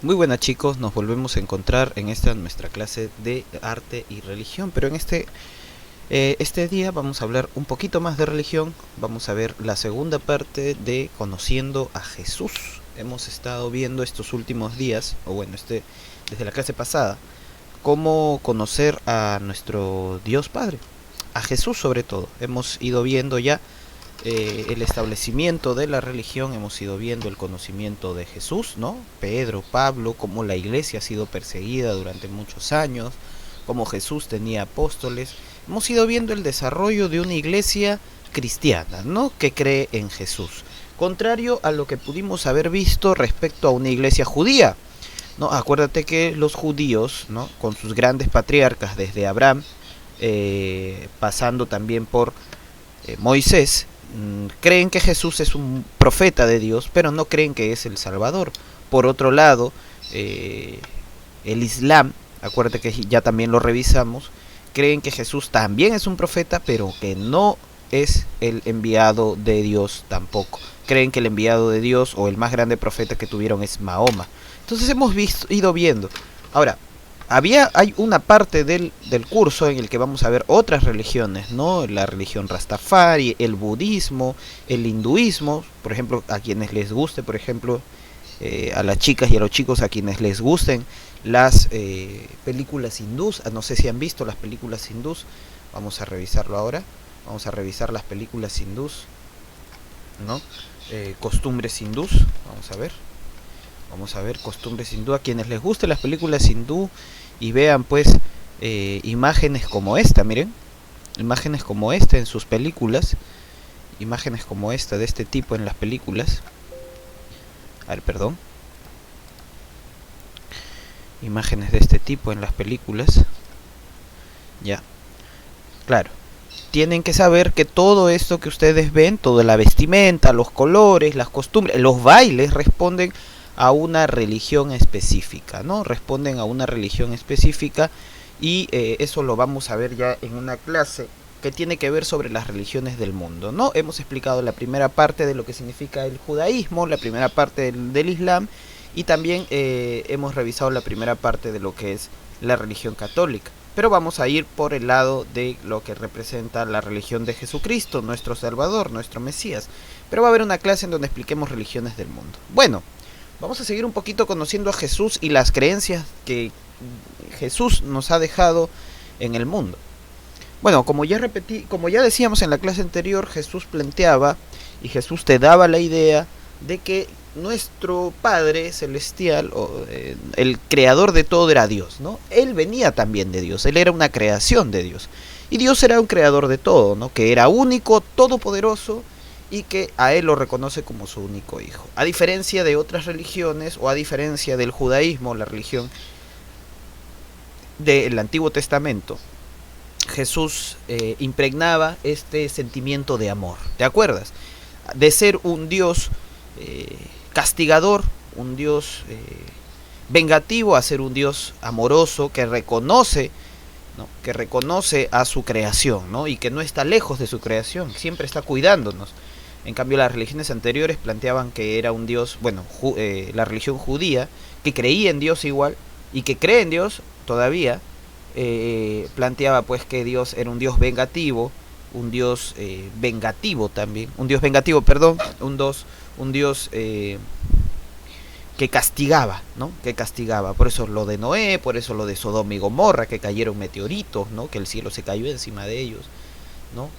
Muy buenas chicos, nos volvemos a encontrar en esta nuestra clase de arte y religión, pero en este día vamos a hablar un poquito más de religión. Vamos a ver la segunda parte de Conociendo a Jesús. Hemos estado viendo estos últimos días, desde la clase pasada, cómo conocer a nuestro Dios Padre, a Jesús sobre todo. Hemos ido viendo ya el establecimiento de la religión, hemos ido viendo el conocimiento de Jesús, ¿no? Pedro, Pablo, cómo la iglesia ha sido perseguida durante muchos años, cómo Jesús tenía apóstoles. Hemos ido viendo el desarrollo de una iglesia cristiana, ¿no? Que cree en Jesús, contrario a lo que pudimos haber visto respecto a una iglesia judía, ¿no? Acuérdate que los judíos, ¿no? Con sus grandes patriarcas desde Abraham, pasando también por Moisés, creen que Jesús es un profeta de Dios, pero no creen que es el Salvador. Por otro lado, el Islam, acuérdate que ya también lo revisamos, creen que Jesús también es un profeta, pero que no es el enviado de Dios tampoco. Creen que el enviado de Dios o el más grande profeta que tuvieron es Mahoma. Entonces hemos ido viendo. Ahora, hay una parte del curso en el que vamos a ver otras religiones, ¿no? La religión Rastafari, el budismo, el hinduismo, por ejemplo, a quienes les guste, por ejemplo, a las chicas y a los chicos a quienes les gusten las películas hindús. No sé si han visto las películas hindús, vamos a revisarlo ahora. Vamos a revisar las películas hindús, ¿no? Costumbres hindús, vamos a ver costumbres hindú. A quienes les gusten las películas hindú y vean pues imágenes como esta, miren, imágenes como esta en sus películas, imágenes como esta de este tipo en las películas. A ver, perdón. Imágenes de este tipo en las películas. Ya. Claro. Tienen que saber que todo esto que ustedes ven, toda la vestimenta, los colores, las costumbres, los bailes, responden a una religión específica, ¿no? Responden a una religión específica y eso lo vamos a ver ya en una clase que tiene que ver sobre las religiones del mundo, ¿no? Hemos explicado la primera parte de lo que significa el judaísmo, la primera parte del Islam, y también hemos revisado la primera parte de lo que es la religión católica. Pero vamos a ir por el lado de lo que representa la religión de Jesucristo, nuestro Salvador, nuestro Mesías. Pero va a haber una clase en donde expliquemos religiones del mundo. Bueno, vamos a seguir un poquito conociendo a Jesús y las creencias que Jesús nos ha dejado en el mundo. Bueno, como ya decíamos en la clase anterior, Jesús planteaba y Jesús te daba la idea de que nuestro Padre Celestial, el creador de todo, era Dios, ¿no? Él venía también de Dios, él era una creación de Dios. Y Dios era un creador de todo, ¿no? Que era único, todopoderoso, y que a él lo reconoce como su único hijo. A diferencia de otras religiones, o a diferencia del judaísmo, la religión del Antiguo Testamento, Jesús impregnaba este sentimiento de amor. ¿Te acuerdas? De ser un Dios castigador, un Dios vengativo, a ser un Dios amoroso que reconoce, ¿no? Que reconoce a su creación, ¿no? Y que no está lejos de su creación, siempre está cuidándonos. En cambio, las religiones anteriores planteaban que era un Dios, la religión judía, que creía en Dios igual, y que cree en Dios todavía, planteaba pues que Dios era un Dios vengativo, un Dios vengativo también, un Dios vengativo, perdón, un Dios que castigaba, ¿no? Que castigaba. Por eso lo de Noé, por eso lo de Sodoma y Gomorra, que cayeron meteoritos, ¿no? Que el cielo se cayó encima de ellos, ¿no?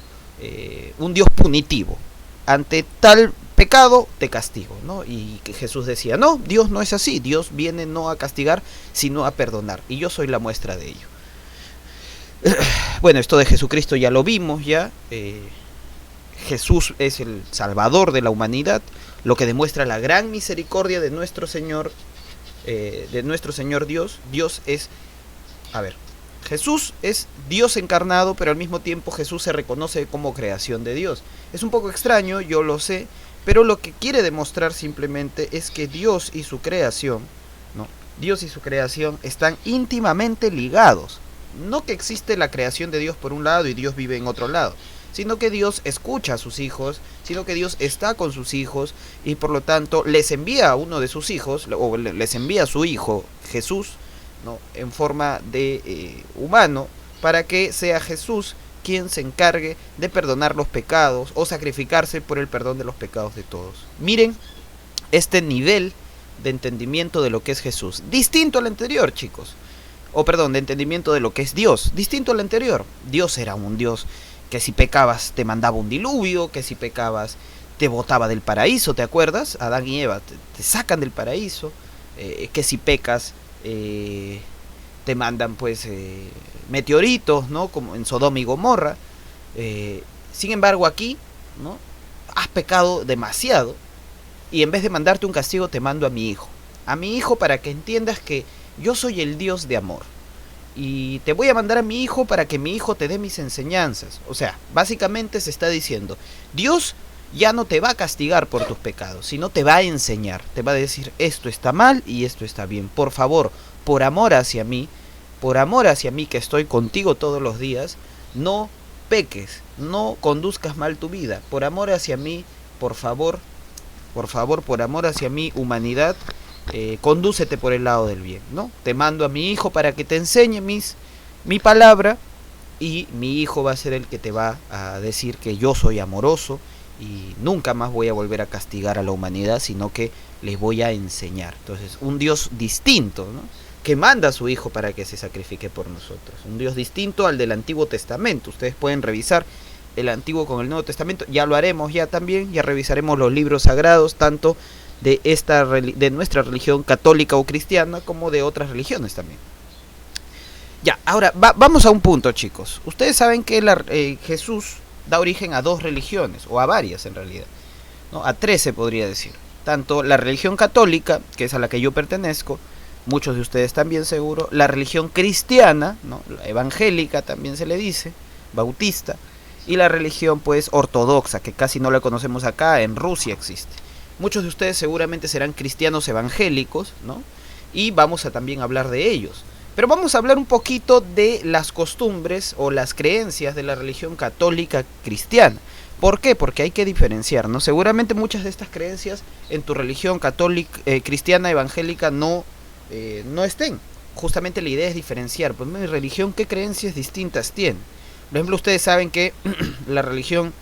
Un Dios punitivo. Ante tal pecado te castigo, ¿no? Y que Jesús decía, no, Dios no es así. Dios viene no a castigar, sino a perdonar. Y yo soy la muestra de ello. Bueno, esto de Jesucristo ya lo vimos, ya. Jesús es el Salvador de la humanidad, lo que demuestra la gran misericordia de nuestro Señor Dios. Jesús es Dios encarnado, pero al mismo tiempo Jesús se reconoce como creación de Dios. Es un poco extraño, yo lo sé, pero lo que quiere demostrar simplemente es que Dios y su creación, ¿no? Dios y su creación están íntimamente ligados. No que existe la creación de Dios por un lado y Dios vive en otro lado, sino que Dios escucha a sus hijos, sino que Dios está con sus hijos y por lo tanto les envía a uno de sus hijos, o les envía a su hijo Jesús, ¿no?, en forma de humano, para que sea Jesús quien se encargue de perdonar los pecados o sacrificarse por el perdón de los pecados de todos. Miren este nivel de entendimiento de lo que es Jesús, distinto al anterior, chicos, o perdón, de entendimiento de lo que es Dios, distinto al anterior. Dios era un Dios que si pecabas te mandaba un diluvio, que si pecabas te botaba del paraíso, ¿te acuerdas? Adán y Eva te sacan del paraíso, que si pecas te mandan pues meteoritos, ¿no?, como en Sodoma y Gomorra. Sin embargo aquí, ¿no?, has pecado demasiado y en vez de mandarte un castigo te mando a mi hijo para que entiendas que yo soy el Dios de amor y te voy a mandar a mi hijo para que mi hijo te dé mis enseñanzas. O sea, básicamente se está diciendo, Dios ya no te va a castigar por tus pecados, sino te va a enseñar, te va a decir esto está mal y esto está bien. Por favor, por amor hacia mí que estoy contigo todos los días, no peques, no conduzcas mal tu vida. Por amor hacia mí, por favor, por amor hacia mí, humanidad, condúcete por el lado del bien, ¿no? Te mando a mi hijo para que te enseñe mi palabra y mi hijo va a ser el que te va a decir que yo soy amoroso y nunca más voy a volver a castigar a la humanidad, sino que les voy a enseñar. Entonces, un Dios distinto, ¿no?, que manda a su hijo para que se sacrifique por nosotros. Un Dios distinto al del Antiguo Testamento. Ustedes pueden revisar el Antiguo con el Nuevo Testamento. Ya lo haremos ya también. Ya revisaremos los libros sagrados, tanto de nuestra religión católica o cristiana, como de otras religiones también. Ya, ahora vamos a un punto, chicos. Ustedes saben que Jesús da origen a dos religiones, o a varias en realidad, ¿no? A 13 podría decir. Tanto la religión católica, que es a la que yo pertenezco, muchos de ustedes también seguro, la religión cristiana, ¿no?, la evangélica también se le dice, bautista, y la religión pues ortodoxa, que casi no la conocemos acá, en Rusia existe. Muchos de ustedes seguramente serán cristianos evangélicos, ¿no?, y vamos a también hablar de ellos. Pero vamos a hablar un poquito de las costumbres o las creencias de la religión católica cristiana. ¿Por qué? Porque hay que diferenciar, ¿no? Seguramente muchas de estas creencias en tu religión católica, cristiana, evangélica no estén. Justamente la idea es diferenciar. Pues mi religión, ¿qué creencias distintas tiene? Por ejemplo, ustedes saben que la religión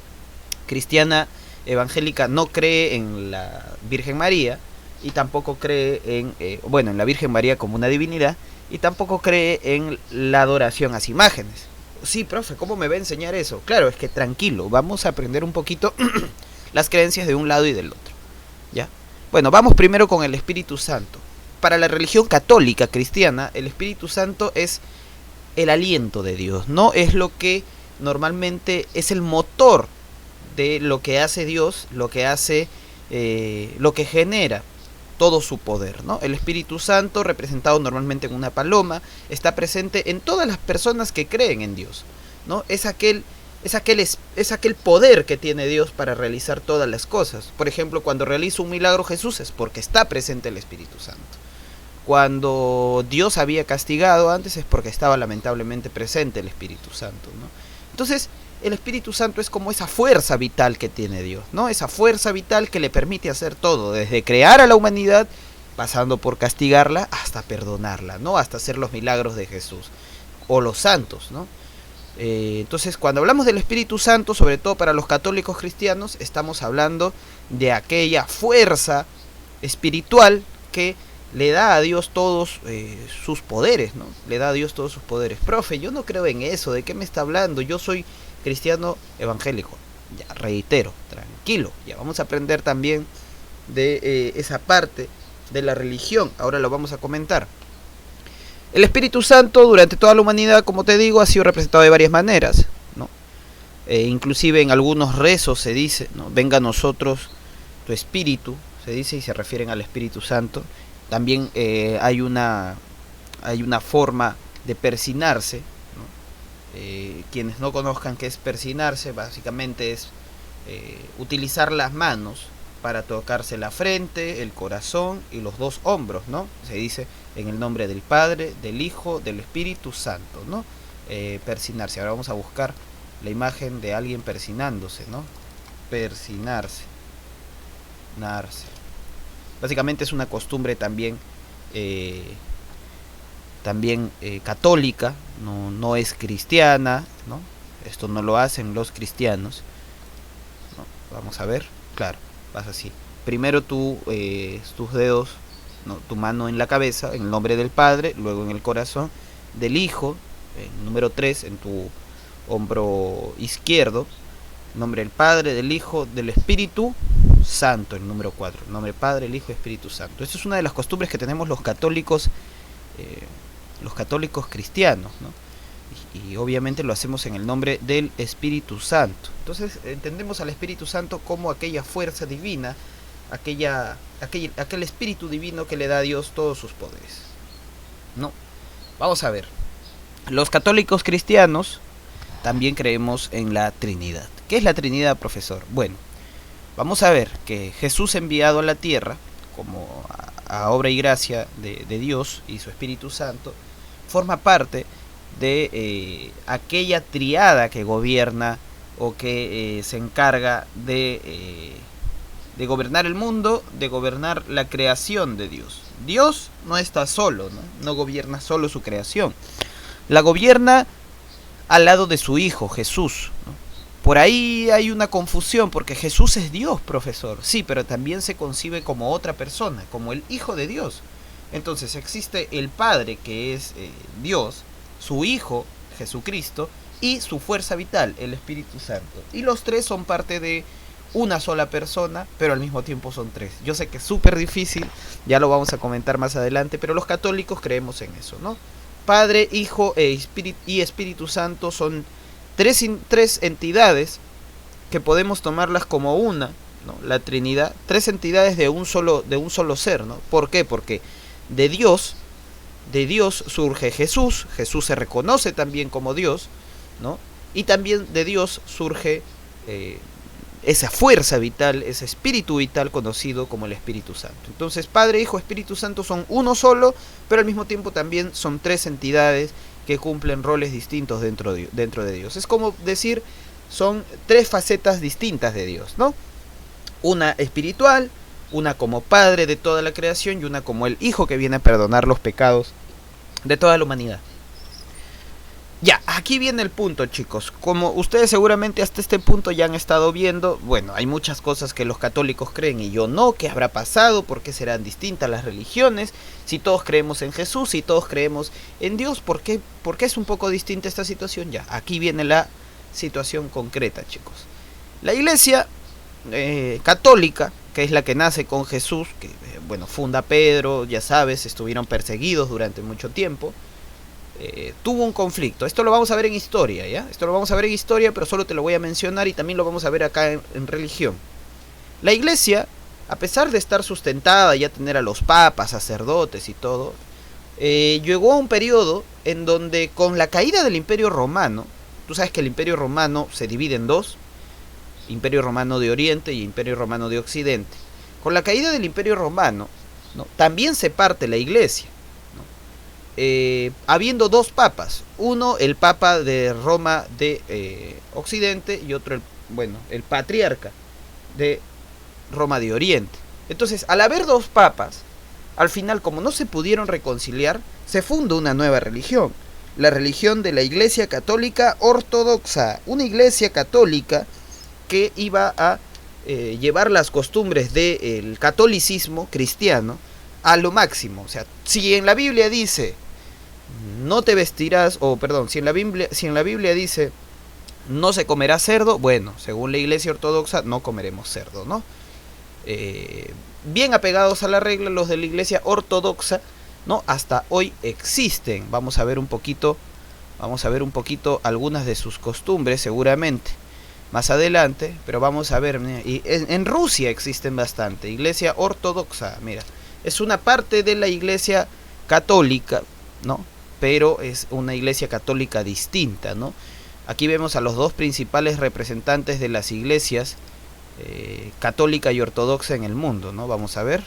cristiana evangélica no cree en la Virgen María y tampoco cree en la Virgen María como una divinidad, y tampoco cree en la adoración a las imágenes. Sí, profe, ¿cómo me va a enseñar eso? Claro, es que tranquilo, vamos a aprender un poquito las creencias de un lado y del otro, ¿ya? Bueno, vamos primero con el Espíritu Santo. Para la religión católica cristiana, el Espíritu Santo es el aliento de Dios, no es lo que normalmente es el motor de lo que hace Dios, lo que genera todo su poder, ¿no? El Espíritu Santo, representado normalmente en una paloma, está presente en todas las personas que creen en Dios, ¿no? Es aquel poder que tiene Dios para realizar todas las cosas. Por ejemplo, cuando realiza un milagro Jesús es porque está presente el Espíritu Santo. Cuando Dios había castigado antes es porque estaba lamentablemente presente el Espíritu Santo, ¿no? Entonces, el Espíritu Santo es como esa fuerza vital que tiene Dios, ¿no? Esa fuerza vital que le permite hacer todo, desde crear a la humanidad, pasando por castigarla, hasta perdonarla, ¿no? Hasta hacer los milagros de Jesús, o los santos, ¿no? Entonces, cuando hablamos del Espíritu Santo, sobre todo para los católicos cristianos, estamos hablando de aquella fuerza espiritual que le da a Dios todos sus poderes, ¿no? Le da a Dios todos sus poderes. Profe, yo no creo en eso, ¿de qué me está hablando? Yo soy cristiano evangélico. Ya, reitero, tranquilo, ya vamos a aprender también de esa parte de la religión, ahora lo vamos a comentar. El Espíritu Santo durante toda la humanidad, como te digo, ha sido representado de varias maneras, ¿no? Inclusive en algunos rezos se dice, ¿no?, venga a nosotros tu espíritu, se dice, y se refieren al Espíritu Santo. También hay una forma de persinarse, ¿no? Quienes no conozcan qué es persinarse, básicamente es utilizar las manos para tocarse la frente, el corazón y los dos hombros, ¿no? Se dice en el nombre del Padre, del Hijo, del Espíritu Santo, ¿no? Persinarse. Ahora vamos a buscar la imagen de alguien persinándose, ¿no? Persinarse, narse. Básicamente es una costumbre también católica, no es cristiana, ¿no? Esto no lo hacen los cristianos, ¿no? Vamos a ver, claro, vas así. Primero tus dedos, ¿no? Tu mano en la cabeza, en el nombre del Padre, luego en el corazón del Hijo, número 3 en tu hombro izquierdo, en nombre del Padre, del Hijo, del Espíritu Santo, el número 4, el nombre del Padre, el Hijo y Espíritu Santo. Esta es una de las costumbres que tenemos los católicos cristianos, ¿no? Y obviamente lo hacemos en el nombre del Espíritu Santo. Entonces entendemos al Espíritu Santo como aquella fuerza divina, aquel Espíritu divino que le da a Dios todos sus poderes, ¿no? Vamos a ver. Los católicos cristianos también creemos en la Trinidad. ¿Qué es la Trinidad, profesor? Bueno, vamos a ver que Jesús enviado a la tierra como a obra y gracia de Dios y su Espíritu Santo, forma parte de aquella triada que gobierna o que se encarga de gobernar el mundo, de gobernar la creación de Dios. Dios no está solo, no gobierna solo su creación, la gobierna al lado de su Hijo, Jesús, ¿no? Por ahí hay una confusión, porque Jesús es Dios, profesor, sí, pero también se concibe como otra persona, como el Hijo de Dios. Entonces existe el Padre, que es Dios, su Hijo, Jesucristo, y su fuerza vital, el Espíritu Santo. Y los tres son parte de una sola persona, pero al mismo tiempo son tres. Yo sé que es súper difícil, ya lo vamos a comentar más adelante, pero los católicos creemos en eso, ¿no? Padre, Hijo y Espíritu Santo son tres entidades que podemos tomarlas como una, ¿no? La Trinidad, tres entidades de un solo ser, ¿no? ¿Por qué? Porque de Dios surge Jesús se reconoce también como Dios, ¿no? Y también de Dios surge esa fuerza vital, ese espíritu vital conocido como el Espíritu Santo. Entonces, Padre, Hijo, Espíritu Santo son uno solo, pero al mismo tiempo también son tres entidades que cumplen roles distintos dentro de Dios. Es como decir, son tres facetas distintas de Dios, ¿no? Una espiritual, una como Padre de toda la creación y una como el Hijo que viene a perdonar los pecados de toda la humanidad. Ya, aquí viene el punto, chicos. Como ustedes seguramente hasta este punto ya han estado viendo, bueno, hay muchas cosas que los católicos creen y yo no. ¿Qué habrá pasado? ¿Por qué serán distintas las religiones? Si todos creemos en Jesús, si todos creemos en Dios, ¿por qué es un poco distinta esta situación? Ya, aquí viene la situación concreta, chicos. La iglesia católica, que es la que nace con Jesús, que bueno, funda Pedro, ya sabes, estuvieron perseguidos durante mucho tiempo. Tuvo un conflicto. Esto lo vamos a ver en historia, ¿ya? Esto lo vamos a ver en historia, pero solo te lo voy a mencionar y también lo vamos a ver acá en religión. La iglesia, a pesar de estar sustentada, ya tener a los papas, sacerdotes y todo, llegó a un periodo en donde con la caída del Imperio Romano, tú sabes que el Imperio Romano se divide en dos, Imperio Romano de Oriente y Imperio Romano de Occidente. Con la caída del Imperio Romano, ¿no? También se parte la iglesia. Habiendo dos papas, uno el papa de Roma de Occidente y otro el patriarca de Roma de Oriente. Entonces, al haber dos papas, al final, como no se pudieron reconciliar, se funda una nueva religión, la religión de la Iglesia Católica Ortodoxa, una iglesia católica que iba a llevar las costumbres del catolicismo cristiano a lo máximo. O sea, si en la Biblia dice no te vestirás, si en la Biblia dice no se comerá cerdo, bueno, según la iglesia ortodoxa no comeremos cerdo, ¿no? Bien apegados a la regla los de la iglesia ortodoxa, ¿no? Hasta hoy existen. Vamos a ver un poquito algunas de sus costumbres seguramente más adelante, pero vamos a ver, mira, y en Rusia existen bastante, iglesia ortodoxa, mira, es una parte de la iglesia católica, ¿no? Pero es una iglesia católica distinta, ¿no? Aquí vemos a los dos principales representantes de las iglesias católica y ortodoxa en el mundo, ¿no? Vamos a ver.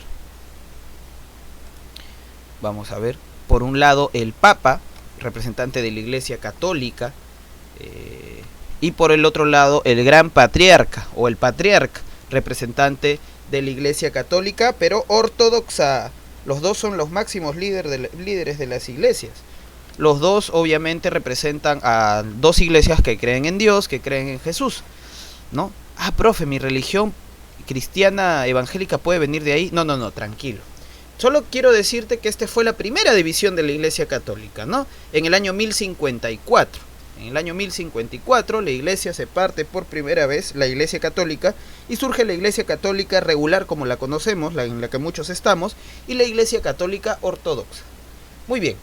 Por un lado, el Papa, representante de la iglesia católica, y por el otro lado el gran patriarca o el patriarca, representante de la Iglesia Católica, pero ortodoxa. Los dos son los máximos líderes de las iglesias. Los dos obviamente representan a dos iglesias que creen en Dios, que creen en Jesús, ¿no? Ah, profe, mi religión cristiana evangélica puede venir de ahí. No, tranquilo. Solo quiero decirte que esta fue la primera división de la Iglesia Católica, ¿no? En el año 1054. En el año 1054 la Iglesia se parte por primera vez, la Iglesia Católica, y surge la Iglesia Católica regular como la conocemos, en la que muchos estamos, y la Iglesia Católica ortodoxa. Muy bien.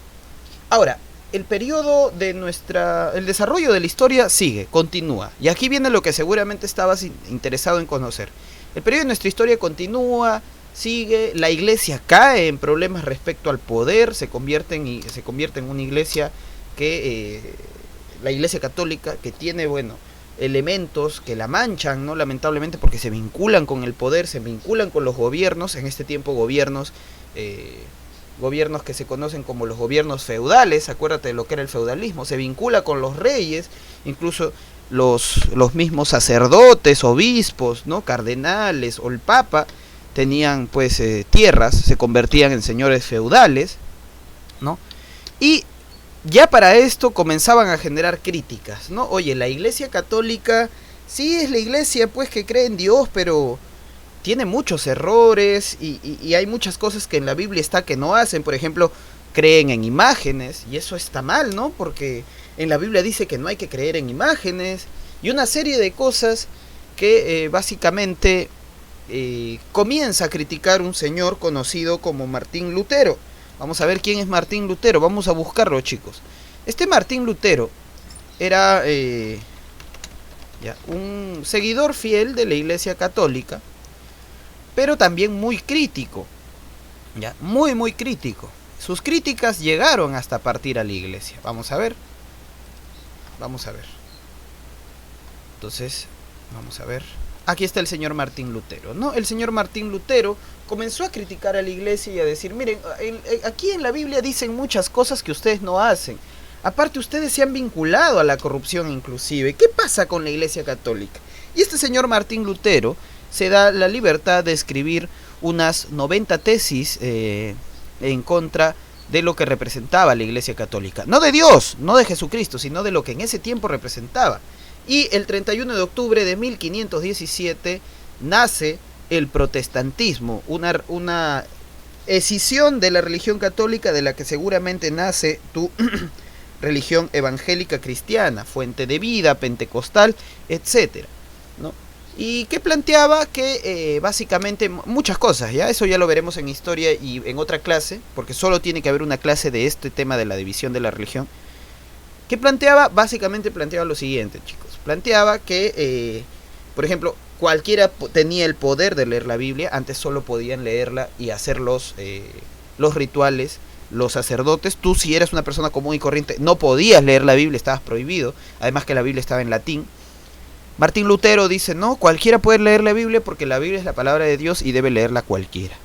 Ahora, el periodo de el desarrollo de la historia sigue, continúa. Y aquí viene lo que seguramente estabas interesado en conocer. El periodo de nuestra historia continúa, sigue, la iglesia cae en problemas respecto al poder, se convierte en una iglesia que, la iglesia católica, que tiene, elementos que la manchan, ¿no? Lamentablemente, porque se vinculan con el poder, se vinculan con los gobiernos, en este tiempo gobiernos que se conocen como los gobiernos feudales, acuérdate de lo que era el feudalismo, se vincula con los reyes, incluso los mismos sacerdotes, obispos, ¿no? Cardenales o el papa tenían tierras, se convertían en señores feudales, ¿no? Y ya para esto comenzaban a generar críticas, ¿no? Oye, la iglesia católica sí es la iglesia que cree en Dios, pero tiene muchos errores y hay muchas cosas que en la Biblia está que no hacen. Por ejemplo, creen en imágenes, y eso está mal, ¿no? Porque en la Biblia dice que no hay que creer en imágenes, y una serie de cosas que básicamente comienza a criticar un señor conocido como Martín Lutero. Vamos a ver quién es Martín Lutero, vamos a buscarlo, chicos. Este Martín Lutero era un seguidor fiel de la Iglesia Católica, pero también muy crítico, muy crítico. Sus críticas llegaron hasta partir a la iglesia. Vamos a ver. Entonces, vamos a ver. Aquí está el señor Martín Lutero, ¿no? El señor Martín Lutero comenzó a criticar a la iglesia y a decir, miren, aquí en la Biblia dicen muchas cosas que ustedes no hacen. Aparte, ustedes se han vinculado a la corrupción inclusive. ¿Qué pasa con la iglesia católica? Y este señor Martín Lutero se da la libertad de escribir unas 90 tesis en contra de lo que representaba la Iglesia Católica. No de Dios, no de Jesucristo, sino de lo que en ese tiempo representaba. Y el 31 de octubre de 1517 nace el protestantismo, una escisión de la religión católica de la que seguramente nace tu religión evangélica cristiana, fuente de vida, pentecostal, etcétera, ¿no? Y que planteaba que básicamente muchas cosas, ya eso ya lo veremos en historia y en otra clase, porque solo tiene que haber una clase de este tema de la división de la religión. Que básicamente planteaba lo siguiente, chicos. Planteaba que, por ejemplo, cualquiera tenía el poder de leer la Biblia, antes solo podían leerla y hacer los rituales, los sacerdotes. Tú, si eras una persona común y corriente, no podías leer la Biblia, estabas prohibido, además que la Biblia estaba en latín. Martín Lutero dice, no, cualquiera puede leer la Biblia porque la Biblia es la palabra de Dios y debe leerla cualquiera.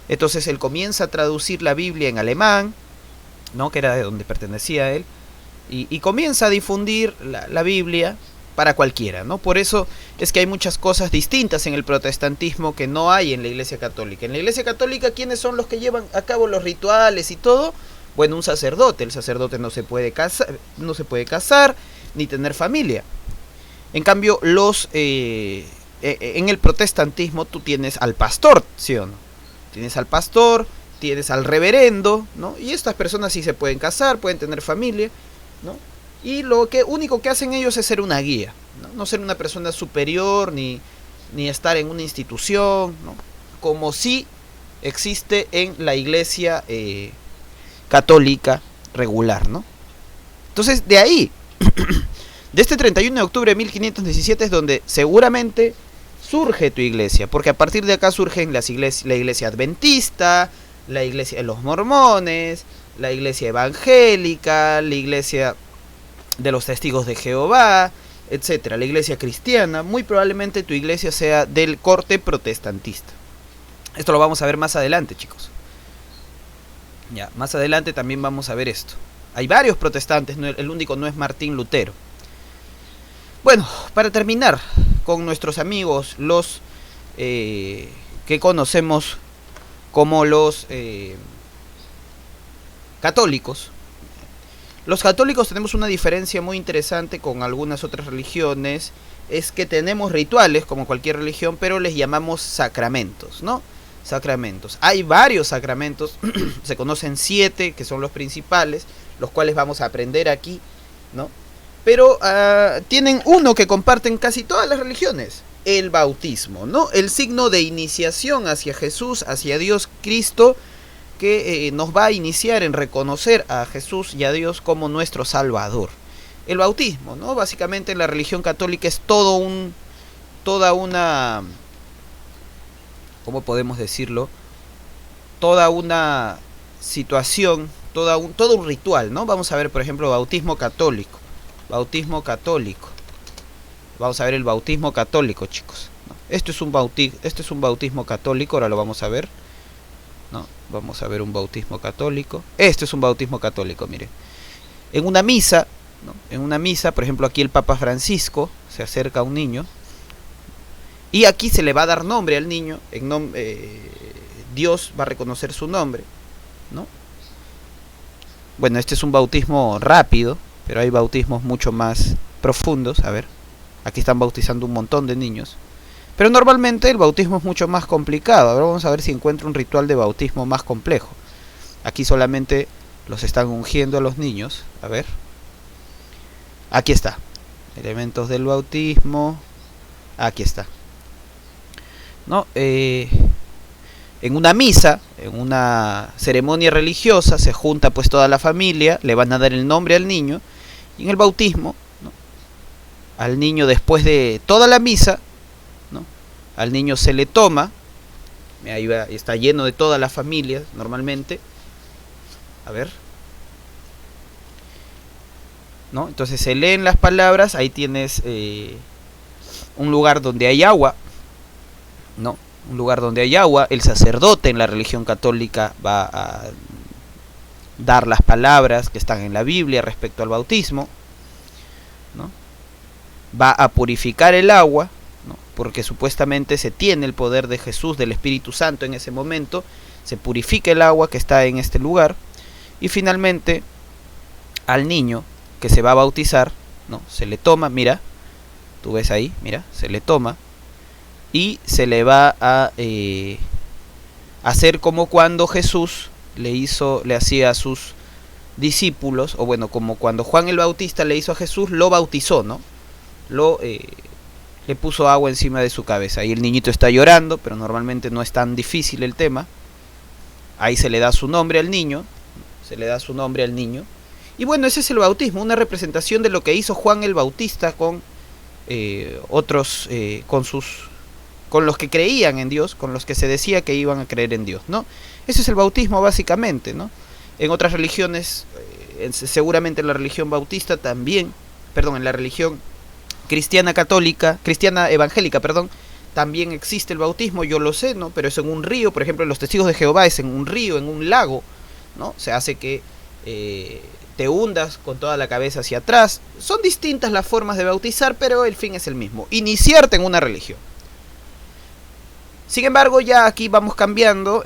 Entonces él comienza a traducir la Biblia en alemán, ¿no? Que era de donde pertenecía él, y comienza a difundir la Biblia para cualquiera, ¿no? Por eso es que hay muchas cosas distintas en el protestantismo que no hay en la Iglesia Católica. En la Iglesia Católica, ¿quiénes son los que llevan a cabo los rituales y todo? Bueno, un sacerdote. El sacerdote no se puede casar ni tener familia. En cambio, en el protestantismo tú tienes al pastor, ¿sí o no? Tienes al pastor, tienes al reverendo, ¿no? Y estas personas sí se pueden casar, pueden tener familia, ¿no? Y lo único que hacen ellos es ser una guía, ¿no? No ser una persona superior ni estar en una institución, ¿no? Como sí existe en la iglesia católica regular, ¿no? Entonces, de ahí, de este 31 de octubre de 1517 es donde seguramente surge tu iglesia, porque a partir de acá surgen la iglesia adventista, la iglesia de los mormones, la iglesia evangélica, la iglesia de los testigos de Jehová, etcétera, la iglesia cristiana. Muy probablemente tu iglesia sea del corte protestantista. Esto lo vamos a ver más adelante, chicos. Ya, más adelante también vamos a ver esto. Hay varios protestantes, el único no es Martín Lutero. Bueno, para terminar con nuestros amigos, los que conocemos como los católicos. Los católicos tenemos una diferencia muy interesante con algunas otras religiones, es que tenemos rituales como cualquier religión, pero les llamamos sacramentos, ¿no? Sacramentos. Hay varios sacramentos, se conocen 7 que son los principales, los cuales vamos a aprender aquí, ¿no? Pero tienen uno que comparten casi todas las religiones, el bautismo, ¿no? El signo de iniciación hacia Jesús, hacia Dios Cristo, que nos va a iniciar en reconocer a Jesús y a Dios como nuestro Salvador. El bautismo, ¿no? Básicamente en la religión católica es toda una, ¿cómo podemos decirlo? Toda una situación, todo un ritual, ¿no? Vamos a ver, por ejemplo, bautismo católico. Bautismo católico. Vamos a ver el bautismo católico, chicos. Esto es un bautismo católico, ahora lo vamos a ver. ¿No? Vamos a ver un bautismo católico. Este es un bautismo católico, mire. En una misa, ¿no? En una misa, por ejemplo, aquí el Papa Francisco se acerca a un niño y aquí se le va a dar nombre al niño. Dios va a reconocer su nombre, ¿no? Bueno, este es un bautismo rápido, pero hay bautismos mucho más profundos. A ver, aquí están bautizando un montón de niños. Pero normalmente el bautismo es mucho más complicado. Ahora vamos a ver si encuentro un ritual de bautismo más complejo. Aquí solamente los están ungiendo a los niños. A ver. Aquí está. Elementos del bautismo. Aquí está. ¿No? En una misa, en una ceremonia religiosa, se junta pues toda la familia, le van a dar el nombre al niño. Y en el bautismo, ¿no? Al niño, después de toda la misa, ¿no? Al niño se le toma, ahí va, está lleno de toda la familia normalmente, a ver, ¿no? Entonces se leen las palabras, ahí tienes un lugar donde hay agua, ¿no? Un lugar donde hay agua, el sacerdote en la religión católica va a dar las palabras que están en la Biblia respecto al bautismo, ¿no? Va a purificar el agua, ¿no? Porque supuestamente se tiene el poder de Jesús, del Espíritu Santo en ese momento, se purifica el agua que está en este lugar, y finalmente al niño que se va a bautizar, ¿no? Se le toma, mira, tú ves ahí, mira, se le toma, y se le va a hacer como cuando Jesús le hacía a sus discípulos, o bueno, como cuando Juan el Bautista le hizo a Jesús, lo bautizó, ¿no? Le puso agua encima de su cabeza. Y el niñito está llorando, pero normalmente no es tan difícil el tema. Ahí se le da su nombre al niño. Y bueno, ese es el bautismo, una representación de lo que hizo Juan el Bautista con otros, con los que creían en Dios, con los que se decía que iban a creer en Dios, ¿no? Ese es el bautismo básicamente, ¿no? En otras religiones, seguramente en la religión bautista también, en la religión cristiana evangélica, también existe el bautismo, yo lo sé, ¿no? Pero es en un río, por ejemplo, en los testigos de Jehová es en un río, en un lago, ¿no? Se hace que te hundas con toda la cabeza hacia atrás. Son distintas las formas de bautizar, pero el fin es el mismo, iniciarte en una religión. Sin embargo, ya aquí vamos cambiando,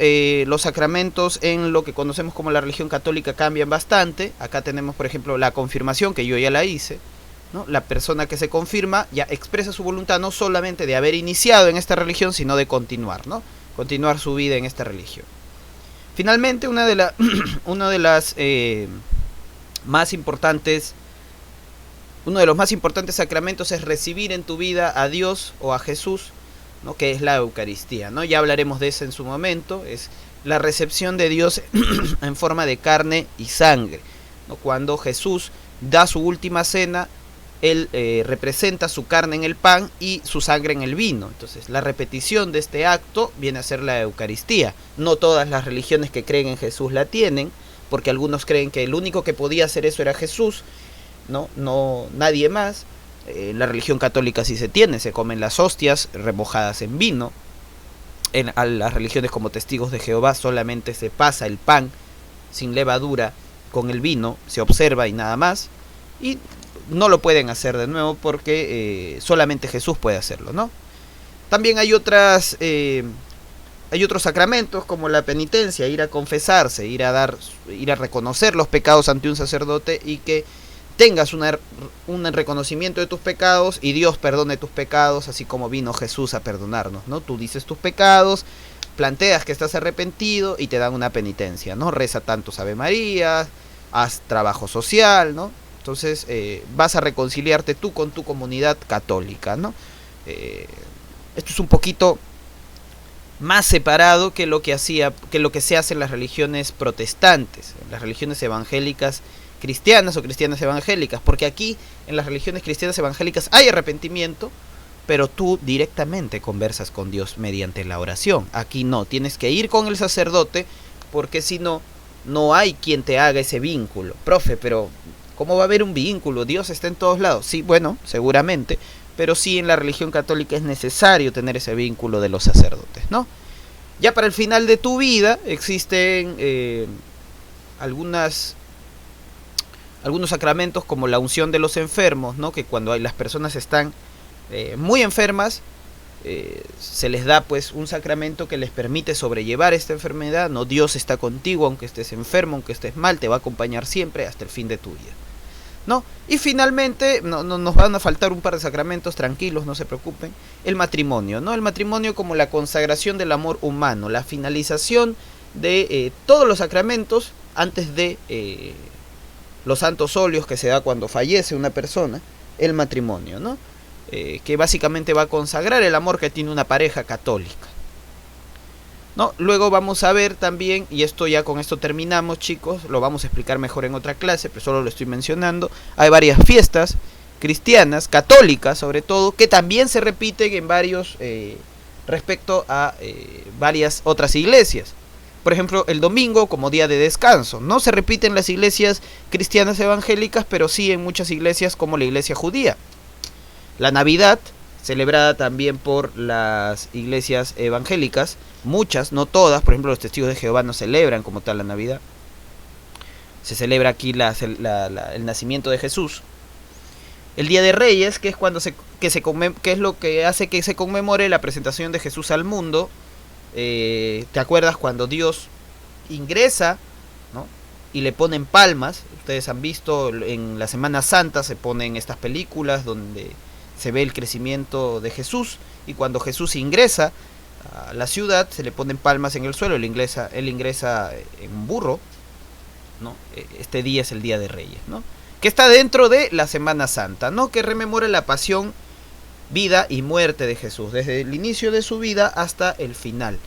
los sacramentos en lo que conocemos como la religión católica cambian bastante. Acá tenemos, por ejemplo, la confirmación, que yo ya la hice, ¿no? La persona que se confirma ya expresa su voluntad no solamente de haber iniciado en esta religión, sino de continuar, ¿no? Continuar su vida en esta religión. Finalmente, uno de los más importantes sacramentos es recibir en tu vida a Dios o a Jesús, ¿no? Que es la Eucaristía, ¿no? Ya hablaremos de eso en su momento. Es la recepción de Dios en forma de carne y sangre, ¿no? Cuando Jesús da su última cena, Él representa su carne en el pan y su sangre en el vino. Entonces la repetición de este acto viene a ser la Eucaristía. No todas las religiones que creen en Jesús la tienen, porque algunos creen que el único que podía hacer eso era Jesús, no nadie más. La religión católica sí se tiene, se comen las hostias remojadas en vino. A las religiones como Testigos de Jehová solamente se pasa el pan sin levadura con el vino, se observa y nada más. Y no lo pueden hacer de nuevo porque solamente Jesús puede hacerlo, ¿no? También hay otros sacramentos como la penitencia, ir a confesarse, ir a reconocer los pecados ante un sacerdote y que tengas un reconocimiento de tus pecados y Dios perdone tus pecados, así como vino Jesús a perdonarnos, ¿no? Tú dices tus pecados, planteas que estás arrepentido y te dan una penitencia, ¿no? Reza tantos Ave María, haz trabajo social, ¿no? Entonces vas a reconciliarte tú con tu comunidad católica, ¿no? Esto es un poquito más separado que lo que se hace en las religiones protestantes, en las religiones evangélicas cristianas o cristianas evangélicas, porque aquí en las religiones cristianas evangélicas hay arrepentimiento, pero tú directamente conversas con Dios mediante la oración. Aquí no, tienes que ir con el sacerdote, porque si no, no hay quien te haga ese vínculo. Profe, pero ¿cómo va a haber un vínculo? Dios está en todos lados. Sí, bueno, seguramente, pero sí en la religión católica es necesario tener ese vínculo de los sacerdotes, ¿no? Ya para el final de tu vida existen algunos sacramentos como la unción de los enfermos, ¿no? Que cuando las personas están muy enfermas, se les da pues un sacramento que les permite sobrellevar esta enfermedad, ¿no? Dios está contigo aunque estés enfermo, aunque estés mal, te va a acompañar siempre hasta el fin de tu vida, ¿no? Y finalmente nos van a faltar un par de sacramentos, tranquilos, no se preocupen. El matrimonio, ¿no? El matrimonio como la consagración del amor humano, la finalización de todos los sacramentos antes de los santos óleos que se da cuando fallece una persona, el matrimonio, ¿no? Que básicamente va a consagrar el amor que tiene una pareja católica, ¿no? Luego vamos a ver también, y esto ya con esto terminamos, chicos, lo vamos a explicar mejor en otra clase, pero solo lo estoy mencionando. Hay varias fiestas cristianas, católicas sobre todo, que también se repiten en varios, respecto a varias otras iglesias. Por ejemplo, el domingo como día de descanso. No se repite en las iglesias cristianas evangélicas, pero sí en muchas iglesias como la iglesia judía. La Navidad, celebrada también por las iglesias evangélicas, muchas, no todas, por ejemplo los testigos de Jehová no celebran como tal la Navidad. Se celebra aquí el nacimiento de Jesús. El Día de Reyes, que es que es lo que hace que se conmemore la presentación de Jesús al mundo. ¿Te acuerdas cuando Dios ingresa, ¿no? Y le ponen palmas? Ustedes han visto en la Semana Santa, se ponen estas películas donde se ve el crecimiento de Jesús, y cuando Jesús ingresa a la ciudad se le ponen palmas en el suelo. Él ingresa en un burro, ¿no? Este día es el Día de Reyes, ¿no? Que está dentro de la Semana Santa, ¿no? Que rememora la pasión, vida y muerte de Jesús, desde el inicio de su vida hasta el final,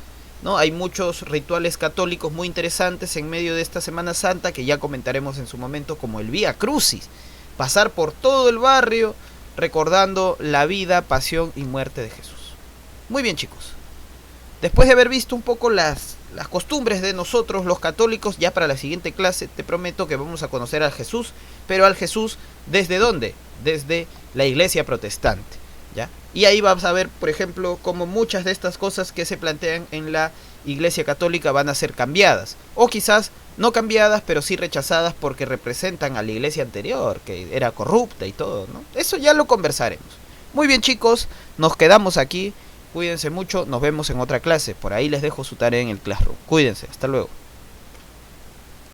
¿no? Hay muchos rituales católicos muy interesantes en medio de esta Semana Santa que ya comentaremos en su momento, como el Vía Crucis, pasar por todo el barrio recordando la vida, pasión y muerte de Jesús. Muy bien, chicos, después de haber visto un poco las costumbres de nosotros los católicos, ya para la siguiente clase te prometo que vamos a conocer al Jesús, pero al Jesús ¿desde dónde? Desde la iglesia protestante, ¿ya? Y ahí vamos a ver, por ejemplo, cómo muchas de estas cosas que se plantean en la iglesia católica van a ser cambiadas, o quizás no cambiadas, pero sí rechazadas porque representan a la iglesia anterior, que era corrupta y todo, ¿no? Eso ya lo conversaremos. Muy bien, chicos, nos quedamos aquí. Cuídense mucho, nos vemos en otra clase. Por ahí les dejo su tarea en el Classroom. Cuídense, hasta luego.